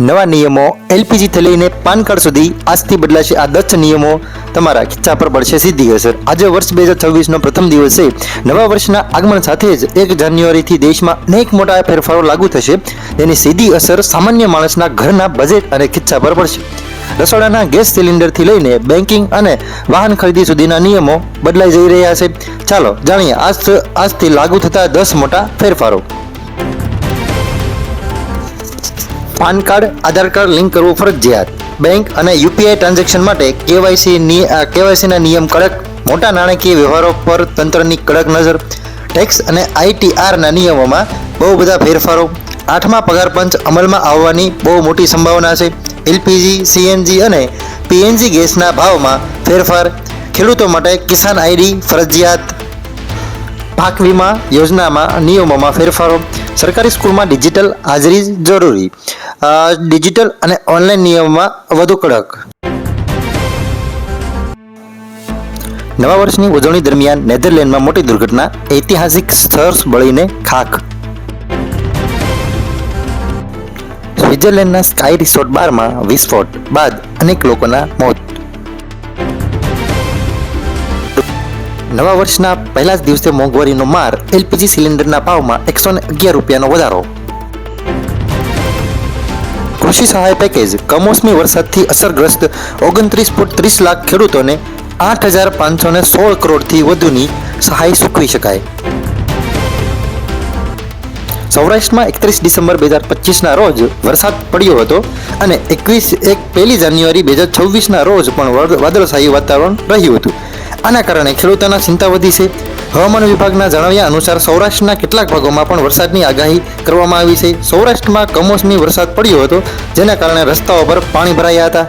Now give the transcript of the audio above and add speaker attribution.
Speaker 1: નવા નિયમો એલપીજીથી લઈને પાન કાર્ડ સુધી આજથી બદલાશે આ 10 નિયમો તમારા ખીચા પર પડશે સીધી અસર। આજે વર્ષ 2026નો પ્રથમ દિવસ છે। નવા વર્ષના આગમન સાથે જ 1 જાન્યુઆરીથી દેશમાં અનેક મોટા ફેરફારો લાગુ થશે, જેની સીધી અસર સામાન્ય માણસના ઘરના બજેટ અને ખીચા પર પડશે। રસોડાના ગેસ સિલિન્ડરથી લઈને બેન્કિંગ અને વાહન ખરીદી સુધીના નિયમો બદલાઈ જઈ રહ્યા છે। ચાલો જાણીએ આજથી લાગુ થતા 10 મોટા ફેરફારો। પાન કાર્ડ, આધાર કાર્ડ લિંક કરવું ફરજિયાત। બેંક અને યુપીઆઈ ટ્રાન્ઝેક્શન માટે કેવાયસીના નિયમ કડક। મોટા નાણાકીય વ્યવહારો પર તંત્રની કડક નજર। ટેક્સ અને આઈટીઆરના નિયમોમાં બહુ બધા ફેરફારો। 8મા પગાર પંચ અમલમાં આવવાની બહુ મોટી સંભાવના છે। એલપીજી, સીએનજી અને પીએનજી ગેસના ભાવમાં ફેરફાર। ખેડૂતો માટે કિસાન આઈડી ફરજિયાત। પાક વીમા યોજનામાં નિયમોમાં ફેરફારો। સરકારી સ્કૂલમાં ડિજિટલ હાજરી જરૂરી। ડિજિટલ અને ઓનલાઈન નિયમોમાં વધુ કડક। નવા વર્ષની ઉજવણી દરમિયાન નેધરલેન્ડમાં મોટી દુર્ઘટના। ઐતિહાસિક સ્થળ બળીને ખાખ। સ્વિટ્ઝરલેન્ડના સ્કાય રિસોર્ટ બારમાં વિસ્ફોટ બાદ અનેક લોકોના મોત। નવા વર્ષના પહેલા જ દિવસે મોંઘવારીનો માર। એલપીજી સિલિન્ડરના ભાવમાં 111 રૂપિયાનો વધારો। કૃષિ સહાય પેકેજ। કમોસમી વરસાદથી અસરગ્રસ્ત 29.30 લાખ ખેડૂતોને 8,516 કરોડથી વધુની સહાય ચૂકવી શકાય। સૌરાષ્ટ્રમાં 31 ડિસેમ્બર 2025ના રોજ વરસાદ પડ્યો હતો અને 1 જાન્યુઆરી 2026ના રોજ પણ વાદળછાયું વાતાવરણ રહ્યું હતું। આના કારણે ખેડૂતોના ચિંતા વધી છે। હવામાન વિભાગના જણાવ્યા અનુસાર સૌરાષ્ટ્રના કેટલાક ભાગોમાં પણ વરસાદની આગાહી કરવામાં આવી છે। સૌરાષ્ટ્રમાં કમોસમી વરસાદ પડ્યો હતો, જેના કારણે રસ્તાઓ પર પાણી ભરાયા હતા।